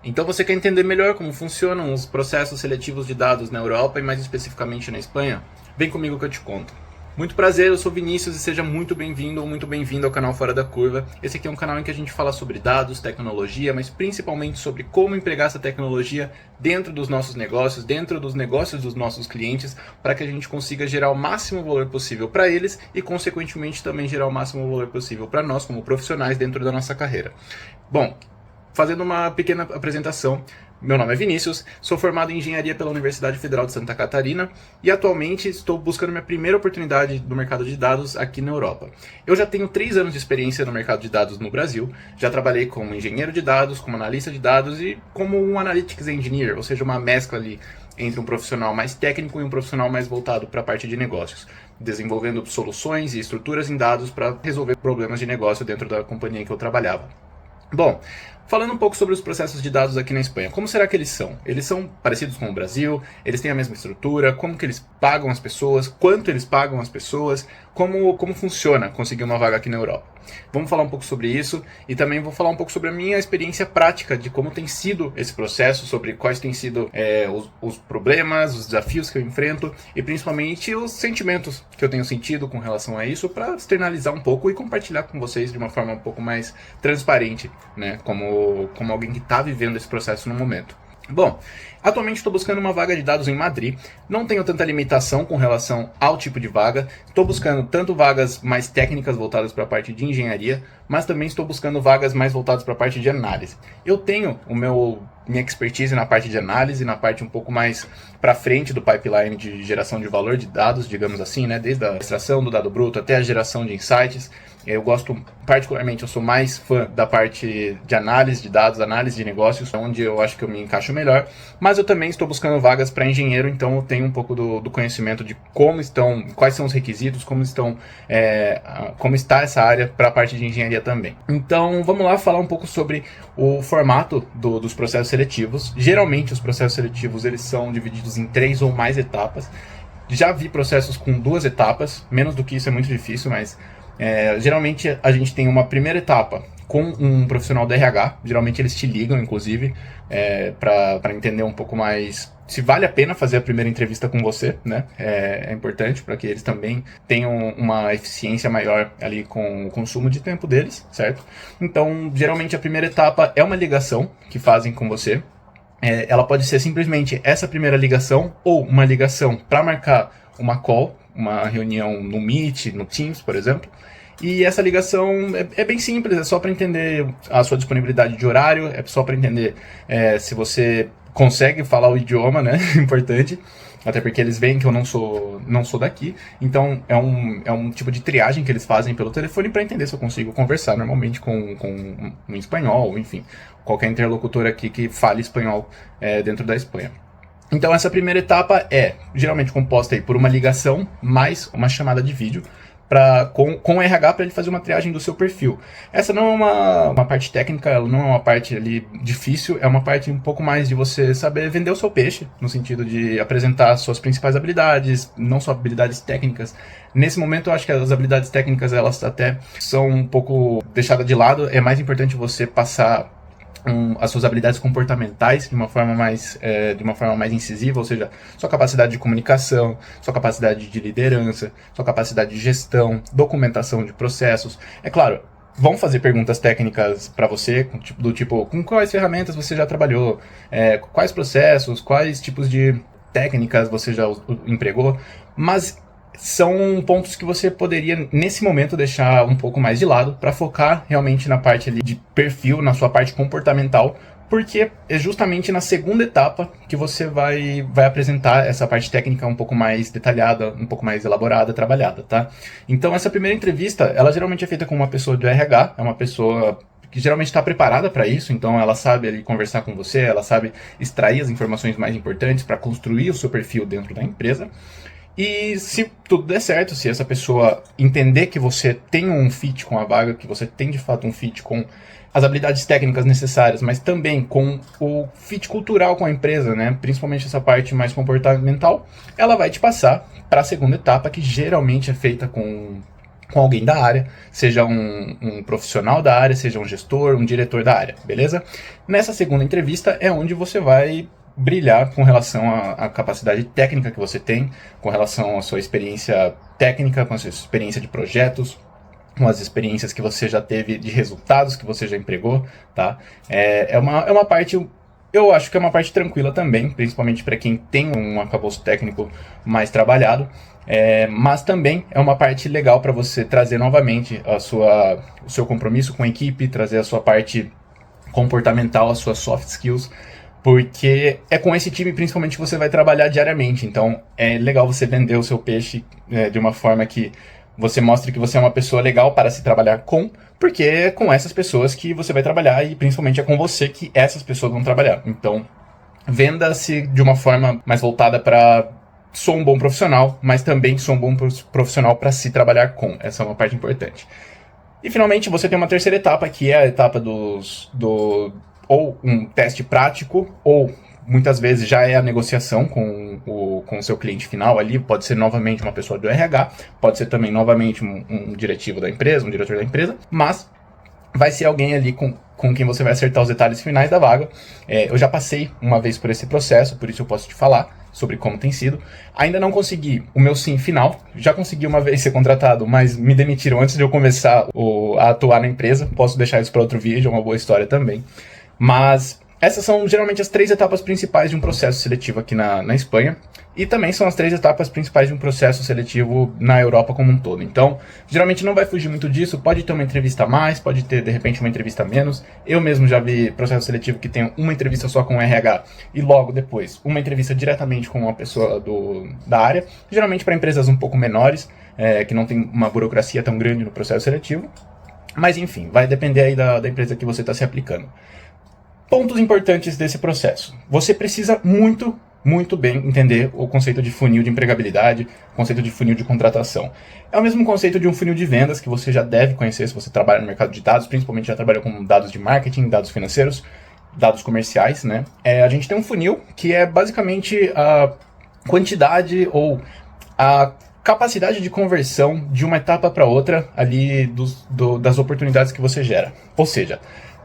Então você quer entender melhor como funcionam os processos seletivos de dados na Europa e mais especificamente na Espanha? Vem comigo que eu te conto. Muito prazer, eu sou Vinícius e seja muito bem-vindo ou muito bem-vindo ao canal Fora da Curva. Esse aqui é um canal em que a gente fala sobre dados, tecnologia, mas principalmente sobre como empregar essa tecnologia dentro dos nossos negócios, dentro dos negócios dos nossos clientes, para que a gente consiga gerar o máximo valor possível para eles e, consequentemente, também gerar o máximo valor possível para nós como profissionais dentro da nossa carreira. Bom, fazendo uma pequena apresentação, meu nome é Vinícius, sou formado em Engenharia pela Universidade Federal de Santa Catarina e atualmente estou buscando minha primeira oportunidade no mercado de dados aqui na Europa. Eu já tenho 3 anos de experiência no mercado de dados no Brasil, já trabalhei como engenheiro de dados, como analista de dados e como um Analytics Engineer, ou seja, uma mescla ali entre um profissional mais técnico e um profissional mais voltado para a parte de negócios, desenvolvendo soluções e estruturas em dados para resolver problemas de negócio dentro da companhia em que eu trabalhava. Bom, falando um pouco sobre os processos de dados aqui na Espanha, como será que eles são? Eles são parecidos com o Brasil? Eles têm a mesma estrutura? Como que eles pagam as pessoas? Quanto eles pagam as pessoas? Como funciona conseguir uma vaga aqui na Europa? Vamos falar um pouco sobre isso e também vou falar um pouco sobre a minha experiência prática de como tem sido esse processo, sobre quais têm sido os problemas, os desafios que eu enfrento e principalmente os sentimentos que eu tenho sentido com relação a isso para externalizar um pouco e compartilhar com vocês de uma forma um pouco mais transparente, né, como alguém que está vivendo esse processo no momento. Bom, atualmente estou buscando uma vaga de dados em Madrid, não tenho tanta limitação com relação ao tipo de vaga, estou buscando tanto vagas mais técnicas voltadas para a parte de engenharia, mas também estou buscando vagas mais voltadas para a parte de análise. Eu tenho minha expertise na parte de análise, na parte um pouco mais para frente do pipeline de geração de valor de dados, digamos assim, né? Desde a extração do dado bruto até a geração de insights. Eu gosto, particularmente, eu sou mais fã da parte de análise de dados, análise de negócios, onde eu acho que eu me encaixo melhor, mas eu também estou buscando vagas para engenheiro, então eu tenho um pouco do conhecimento de quais são os requisitos, como está essa área para a parte de engenharia também. Então vamos lá falar um pouco sobre o formato dos processos seletivos. Geralmente os processos seletivos eles são divididos em 3 ou mais etapas. Já vi processos com 2 etapas, menos do que isso é muito difícil, mas geralmente a gente tem uma primeira etapa com um profissional do RH, geralmente eles te ligam, inclusive, para entender um pouco mais se vale a pena fazer a primeira entrevista com você, né? É importante para que eles também tenham uma eficiência maior ali com o consumo de tempo deles, certo? Então, geralmente a primeira etapa é uma ligação que fazem com você. Ela pode ser simplesmente essa primeira ligação ou uma ligação para marcar uma call, uma reunião no Meet, no Teams, por exemplo. E essa ligação é bem simples, é só para entender a sua disponibilidade de horário, é só para entender se você consegue falar o idioma, né? Importante. Até porque eles veem que eu não sou daqui. Então é um tipo de triagem que eles fazem pelo telefone para entender se eu consigo conversar normalmente com um espanhol, enfim, qualquer interlocutor aqui que fale espanhol dentro da Espanha. Então essa primeira etapa é geralmente composta aí por uma ligação mais uma chamada de vídeo com o RH para ele fazer uma triagem do seu perfil. Essa não é uma parte técnica, ela não é uma parte ali difícil, é uma parte um pouco mais de você saber vender o seu peixe, no sentido de apresentar suas principais habilidades, não só habilidades técnicas. Nesse momento eu acho que as habilidades técnicas elas até são um pouco deixadas de lado, é mais importante você passar as suas habilidades comportamentais de uma forma mais incisiva, ou seja, sua capacidade de comunicação, sua capacidade de liderança, sua capacidade de gestão, documentação de processos. É claro, vão fazer perguntas técnicas para você, do tipo, com quais ferramentas você já trabalhou, quais processos, quais tipos de técnicas você já empregou, mas são pontos que você poderia, nesse momento, deixar um pouco mais de lado para focar realmente na parte ali de perfil, na sua parte comportamental, porque é justamente na segunda etapa que você vai apresentar essa parte técnica um pouco mais detalhada, um pouco mais elaborada, trabalhada, tá? Então, essa primeira entrevista, ela geralmente é feita com uma pessoa do RH, é uma pessoa que geralmente está preparada para isso, então ela sabe ali conversar com você, ela sabe extrair as informações mais importantes para construir o seu perfil dentro da empresa. E se tudo der certo, se essa pessoa entender que você tem um fit com a vaga, que você tem de fato um fit com as habilidades técnicas necessárias, mas também com o fit cultural com a empresa, né? Principalmente essa parte mais comportamental, ela vai te passar para a segunda etapa, que geralmente é feita com com alguém da área, seja um profissional da área, seja um gestor, um diretor da área, beleza? Nessa segunda entrevista é onde você vai brilhar com relação à capacidade técnica que você tem, com relação à sua experiência técnica, com a sua experiência de projetos, com as experiências que você já teve de resultados que você já empregou, tá? É uma parte, eu acho que é uma parte tranquila também, principalmente para quem tem um arcabouço técnico mais trabalhado, mas também é uma parte legal para você trazer novamente o seu compromisso com a equipe, trazer a sua parte comportamental, as suas soft skills, porque é com esse time principalmente que você vai trabalhar diariamente. Então é legal você vender o seu peixe de uma forma que você mostre que você é uma pessoa legal para se trabalhar com, porque é com essas pessoas que você vai trabalhar e principalmente é com você que essas pessoas vão trabalhar. Então venda-se de uma forma mais voltada para sou um bom profissional, mas também sou um bom profissional para se trabalhar com. Essa é uma parte importante. E finalmente você tem uma terceira etapa, que é a etapa ou um teste prático, ou muitas vezes já é a negociação com o seu cliente final ali, pode ser novamente uma pessoa do RH, pode ser também novamente um diretivo da empresa, um diretor da empresa, mas vai ser alguém ali com quem você vai acertar os detalhes finais da vaga. Eu já passei uma vez por esse processo, por isso eu posso te falar sobre como tem sido. Ainda não consegui o meu sim final, já consegui uma vez ser contratado, mas me demitiram antes de eu começar a atuar na empresa. Posso deixar isso para outro vídeo, é uma boa história também. Mas essas são geralmente as 3 etapas principais de um processo seletivo aqui na Espanha. E também são as 3 etapas principais de um processo seletivo na Europa como um todo. Então, geralmente não vai fugir muito disso. Pode ter uma entrevista a mais, pode ter, de repente, uma entrevista a menos. Eu mesmo já vi processo seletivo que tem uma entrevista só com o RH e logo depois uma entrevista diretamente com uma pessoa da área. Geralmente para empresas um pouco menores, que não tem uma burocracia tão grande no processo seletivo. Mas enfim, vai depender aí da empresa que você está se aplicando. Pontos importantes desse processo. Você precisa muito bem entender o conceito de funil de empregabilidade, o conceito de funil de contratação. É o mesmo conceito de um funil de vendas que você já deve conhecer se você trabalha no mercado de dados, principalmente já trabalha com dados de marketing, dados financeiros, dados comerciais, né? A gente tem um funil que é basicamente a quantidade ou a capacidade de conversão de uma etapa para outra ali das oportunidades que você gera. Ou seja,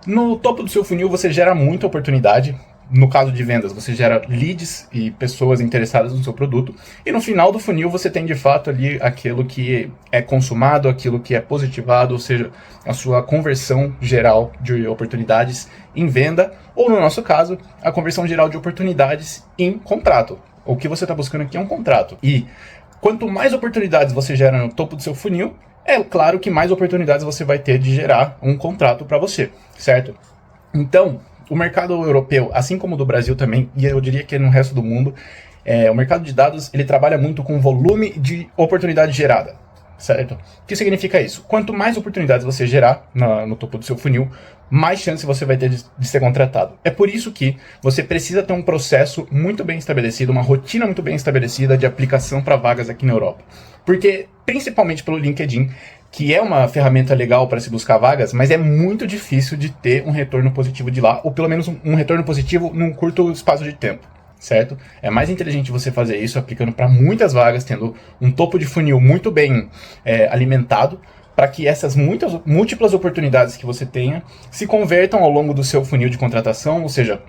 no topo do seu funil você gera muita oportunidade. No caso de vendas, você gera leads e pessoas interessadas no seu produto. E no final do funil você tem de fato ali aquilo que é consumado, aquilo que é positivado, ou seja, a sua conversão geral de oportunidades em venda. Ou no nosso caso, a conversão geral de oportunidades em contrato. O que você está buscando aqui é um contrato. E quanto mais oportunidades você gera no topo do seu funil, é claro que mais oportunidades você vai ter de gerar um contrato para você, certo? Então, o mercado europeu, assim como o do Brasil também, e eu diria que no resto do mundo, o mercado de dados ele trabalha muito com volume de oportunidade gerada, certo? O que significa isso? Quanto mais oportunidades você gerar no topo do seu funil, mais chance você vai ter de ser contratado. É por isso que você precisa ter um processo muito bem estabelecido, uma rotina muito bem estabelecida de aplicação para vagas aqui na Europa. Porque, principalmente pelo LinkedIn, que é uma ferramenta legal para se buscar vagas, mas é muito difícil de ter um retorno positivo de lá, ou pelo menos um retorno positivo num curto espaço de tempo, certo? É mais inteligente você fazer isso aplicando para muitas vagas, tendo um topo de funil muito bem alimentado, para que essas múltiplas oportunidades que você tenha se convertam ao longo do seu funil de contratação, ou seja,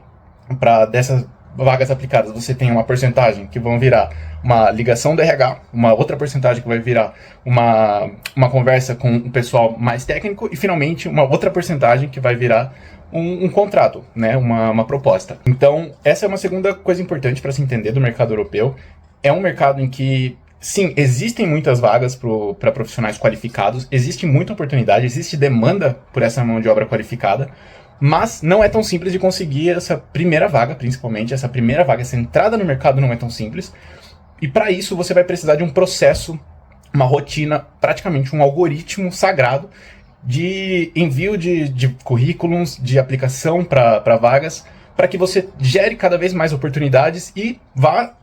para dessas vagas aplicadas você tem uma porcentagem que vão virar uma ligação do RH, uma outra porcentagem que vai virar uma conversa com o pessoal mais técnico e finalmente uma outra porcentagem que vai virar um contrato, né, uma proposta. Então essa é uma segunda coisa importante para se entender do mercado europeu. É um mercado em que sim, existem muitas vagas para profissionais qualificados, existe muita oportunidade, existe demanda por essa mão de obra qualificada, mas não é tão simples de conseguir essa primeira vaga, principalmente essa primeira vaga, essa entrada no mercado não é tão simples. E para isso você vai precisar de um processo, uma rotina, praticamente um algoritmo sagrado de envio de currículos, de aplicação para vagas, para que você gere cada vez mais oportunidades e vá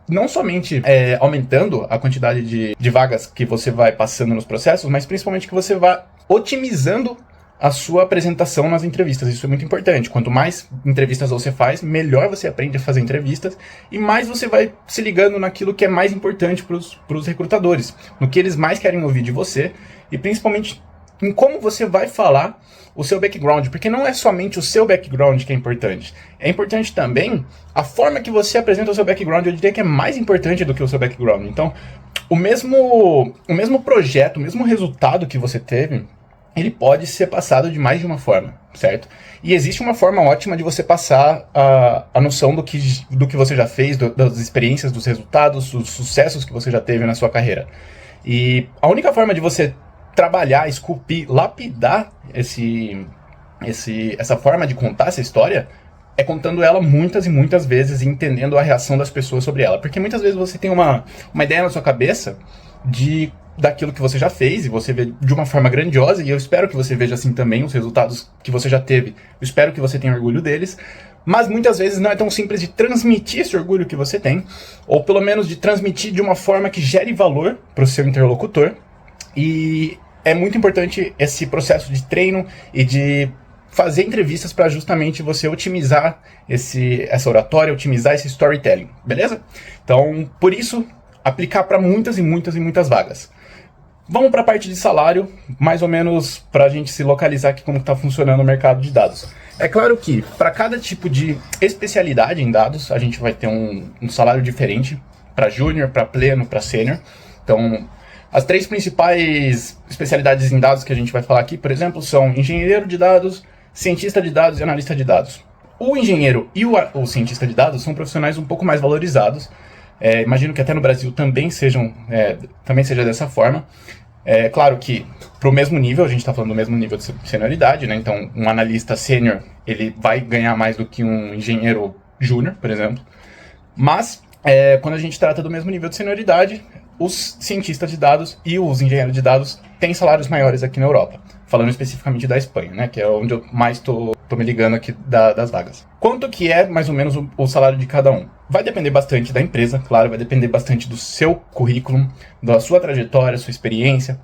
não somente aumentando a quantidade de vagas que você vai passando nos processos, mas principalmente que você vá otimizando a sua apresentação nas entrevistas. Isso é muito importante. Quanto mais entrevistas você faz, melhor você aprende a fazer entrevistas e mais você vai se ligando naquilo que é mais importante para os recrutadores, no que eles mais querem ouvir de você e principalmente em como você vai falar o seu background, porque não é somente o seu background que é importante. É importante também a forma que você apresenta o seu background. Eu diria que é mais importante do que o seu background. Então, o mesmo projeto, o mesmo resultado que você teve, ele pode ser passado de mais de uma forma, certo? E existe uma forma ótima de você passar a noção do que você já fez, das experiências, dos resultados, dos sucessos que você já teve na sua carreira. E a única forma de você trabalhar, esculpir, lapidar essa forma de contar essa história é contando ela muitas e muitas vezes e entendendo a reação das pessoas sobre ela. Porque muitas vezes você tem uma ideia na sua cabeça daquilo que você já fez e você vê de uma forma grandiosa, e eu espero que você veja assim também os resultados que você já teve. Eu espero que você tenha orgulho deles, mas muitas vezes não é tão simples de transmitir esse orgulho que você tem, ou pelo menos de transmitir de uma forma que gere valor para o seu interlocutor. E é muito importante esse processo de treino e de fazer entrevistas para justamente você otimizar essa oratória, otimizar esse storytelling, beleza? Então, por isso, aplicar para muitas e muitas e muitas vagas. Vamos para a parte de salário, mais ou menos para a gente se localizar aqui como está funcionando o mercado de dados. É claro que para cada tipo de especialidade em dados, a gente vai ter um salário diferente para júnior, para pleno, para sênior. Então, as 3 principais especialidades em dados que a gente vai falar aqui, por exemplo, são engenheiro de dados, cientista de dados e analista de dados. O engenheiro e o cientista de dados são profissionais um pouco mais valorizados. Imagino que até no Brasil também seja dessa forma. É claro que para o mesmo nível, a gente está falando do mesmo nível de senioridade, né? Então, um analista sênior, ele vai ganhar mais do que um engenheiro júnior, por exemplo. Mas, quando a gente trata do mesmo nível de senioridade, os cientistas de dados e os engenheiros de dados têm salários maiores aqui na Europa. Falando especificamente da Espanha, né? Que é onde eu mais tô me ligando aqui das vagas. Quanto que é, mais ou menos, o salário de cada um? Vai depender bastante da empresa, claro, vai depender bastante do seu currículo, da sua trajetória, sua experiência.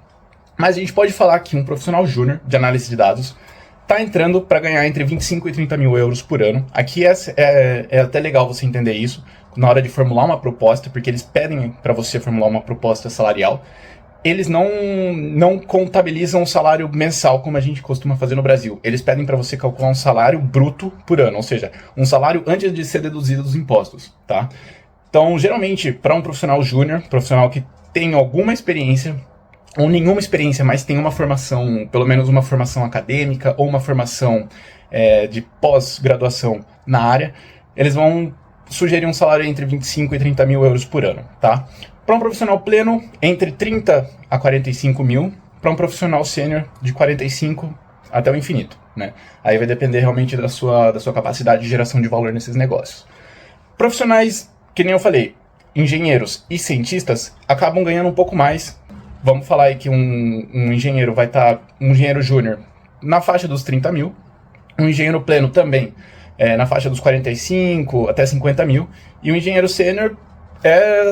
Mas a gente pode falar que um profissional júnior de análise de dados está entrando para ganhar entre 25 e 30 mil euros por ano. Aqui é até legal você entender isso na hora de formular uma proposta, porque eles pedem para você formular uma proposta salarial. Eles não contabilizam o salário mensal como a gente costuma fazer no Brasil. Eles pedem para você calcular um salário bruto por ano, ou seja, um salário antes de ser deduzido dos impostos, tá? Então, geralmente, para um profissional júnior, profissional que tem alguma experiência, ou nenhuma experiência, mas tem uma formação, pelo menos uma formação acadêmica, ou uma formação de pós-graduação na área, eles vão sugerir um salário entre 25 e 30 mil euros por ano, tá? Para um profissional pleno, entre 30 a 45 mil. Para um profissional sênior, de 45 até o infinito, né? Aí vai depender realmente da sua capacidade de geração de valor nesses negócios. Profissionais, que nem eu falei, engenheiros e cientistas, acabam ganhando um pouco mais. Vamos falar aí que um engenheiro vai estar, um engenheiro júnior, na faixa dos 30 mil. Um engenheiro pleno também, na faixa dos 45 até 50 mil. E um engenheiro sênior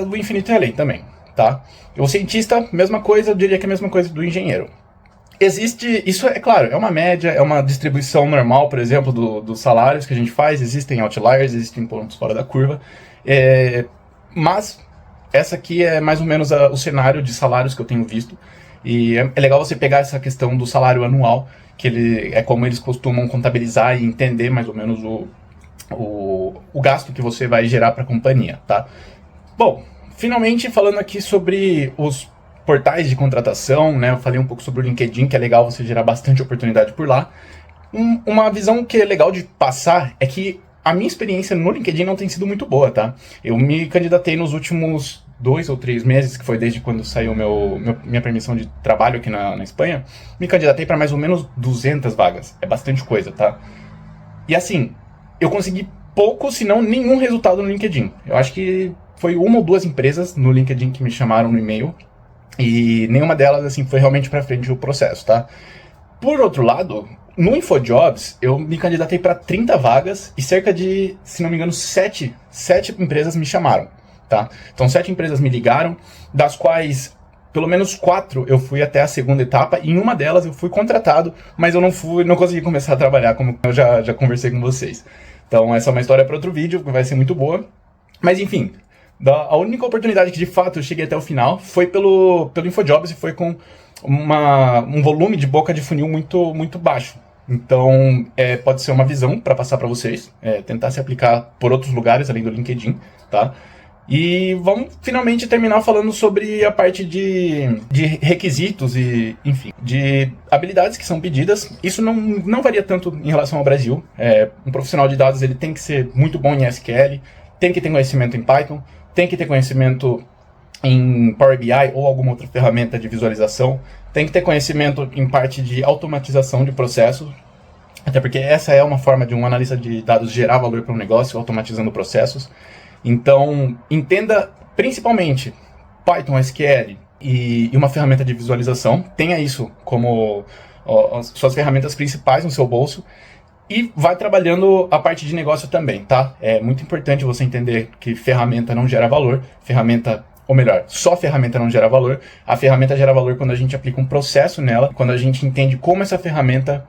do infinito e além também, tá? O cientista, mesma coisa, eu diria que é a mesma coisa do engenheiro. Isso é claro, é uma média, é uma distribuição normal, por exemplo, dos salários que a gente faz, existem outliers, existem pontos fora da curva, mas essa aqui é mais ou menos o cenário de salários que eu tenho visto, e é legal você pegar essa questão do salário anual, que é como eles costumam contabilizar e entender mais ou menos o gasto que você vai gerar para a companhia, tá? Bom, finalmente falando aqui sobre os portais de contratação, né? Eu falei um pouco sobre o LinkedIn, que é legal você gerar bastante oportunidade por lá. Uma visão que é legal de passar é que a minha experiência no LinkedIn não tem sido muito boa, tá? Eu me candidatei nos últimos 2 ou 3 meses, que foi desde quando saiu minha permissão de trabalho aqui na Espanha, me candidatei para mais ou menos 200 vagas. É bastante coisa, tá? E assim, eu consegui pouco, se não nenhum resultado no LinkedIn. Eu acho que foi 1 ou 2 empresas no LinkedIn que me chamaram no e-mail, e nenhuma delas assim foi realmente para frente o processo, tá? Por outro lado, no InfoJobs, eu me candidatei para 30 vagas e cerca de, se não me engano, 7 empresas me chamaram, tá? Então, 7 empresas me ligaram, das quais pelo menos 4 eu fui até a segunda etapa, e em uma delas eu fui contratado, mas eu não consegui começar a trabalhar, como eu já conversei com vocês. Então essa é uma história para outro vídeo, que vai ser muito boa. Mas enfim, a única oportunidade que de fato eu cheguei até o final foi pelo InfoJobs, e foi com um volume de boca de funil muito baixo. Então pode ser uma visão para passar para vocês, tentar se aplicar por outros lugares além do LinkedIn, tá? E vamos finalmente terminar falando sobre a parte de requisitos e, enfim, de habilidades que são pedidas. Isso não varia tanto em relação ao Brasil. Um profissional de dados ele tem que ser muito bom em SQL, tem que ter conhecimento em Python, tem que ter conhecimento em Power BI ou alguma outra ferramenta de visualização, tem que ter conhecimento em parte de automatização de processos, até porque essa é uma forma de um analista de dados gerar valor para um negócio, automatizando processos. Então, entenda principalmente Python, SQL e uma ferramenta de visualização. Tenha isso como suas ferramentas principais no seu bolso. E vai trabalhando a parte de negócio também, tá? É muito importante você entender que ferramenta não gera valor. Ou melhor, só ferramenta não gera valor. A ferramenta gera valor quando a gente aplica um processo nela, quando a gente entende como essa ferramenta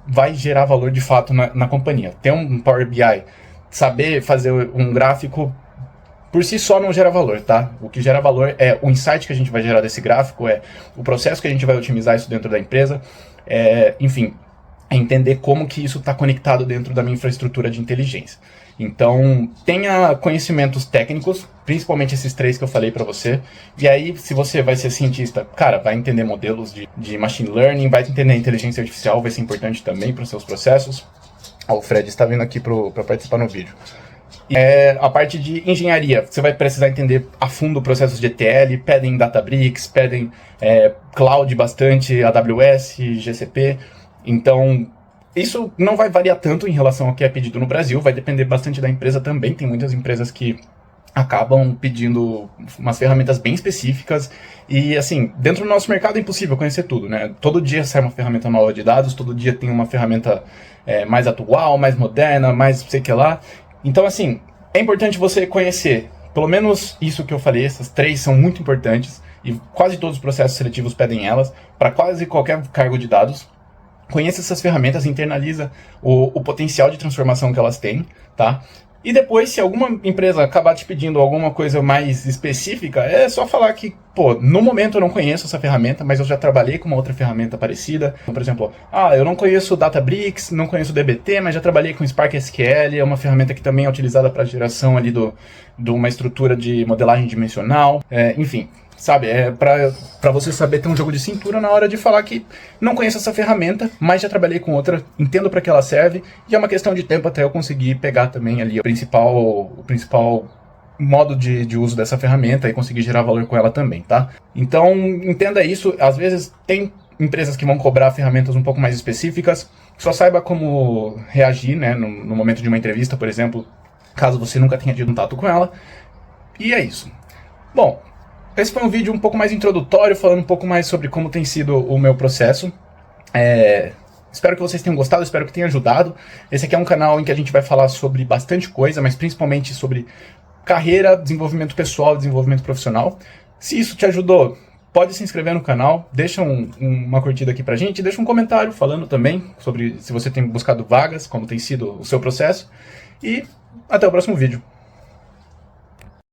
vai gerar valor de fato na companhia. Ter um Power BI, saber fazer um gráfico, por si só não gera valor, tá? O que gera valor é o insight que a gente vai gerar desse gráfico, é o processo que a gente vai otimizar isso dentro da empresa, enfim, é entender como que isso está conectado dentro da minha infraestrutura de inteligência. Então, tenha conhecimentos técnicos, principalmente esses 3 que eu falei para você, e aí, se você vai ser cientista, cara, vai entender modelos de machine learning, vai entender inteligência artificial, vai ser importante também para os seus processos. O Fred está vindo aqui para participar no vídeo. A parte de engenharia, você vai precisar entender a fundo processos de ETL, pedem Databricks, pedem cloud bastante, AWS, GCP. Então, isso não vai variar tanto em relação ao que é pedido no Brasil, vai depender bastante da empresa também. Tem muitas empresas que acabam pedindo umas ferramentas bem específicas e, assim, dentro do nosso mercado é impossível conhecer tudo, né? Todo dia sai uma ferramenta nova de dados, todo dia tem uma ferramenta mais atual, mais moderna, mais sei que lá. Então, assim, é importante você conhecer, pelo menos isso que eu falei, essas 3 são muito importantes e quase todos os processos seletivos pedem elas, para quase qualquer cargo de dados. Conheça essas ferramentas, internaliza o potencial de transformação que elas têm, tá? E depois, se alguma empresa acabar te pedindo alguma coisa mais específica, é só falar que, pô, no momento eu não conheço essa ferramenta, mas eu já trabalhei com uma outra ferramenta parecida. Por exemplo, eu não conheço Databricks, não conheço DBT, mas já trabalhei com Spark SQL, é uma ferramenta que também é utilizada para geração ali de uma estrutura de modelagem dimensional, enfim. Sabe, pra você saber ter um jogo de cintura na hora de falar que não conheço essa ferramenta, mas já trabalhei com outra, entendo para que ela serve, e é uma questão de tempo até eu conseguir pegar também ali o principal modo de uso dessa ferramenta e conseguir gerar valor com ela também, tá? Então, entenda isso, às vezes tem empresas que vão cobrar ferramentas um pouco mais específicas, só saiba como reagir, né, no momento de uma entrevista, por exemplo, caso você nunca tenha tido contato com ela, e é isso. Bom, esse foi um vídeo um pouco mais introdutório, falando um pouco mais sobre como tem sido o meu processo. Espero que vocês tenham gostado, espero que tenha ajudado. Esse aqui é um canal em que a gente vai falar sobre bastante coisa, mas principalmente sobre carreira, desenvolvimento pessoal, desenvolvimento profissional. Se isso te ajudou, pode se inscrever no canal, deixa uma curtida aqui pra gente, deixa um comentário falando também sobre se você tem buscado vagas, como tem sido o seu processo. E até o próximo vídeo.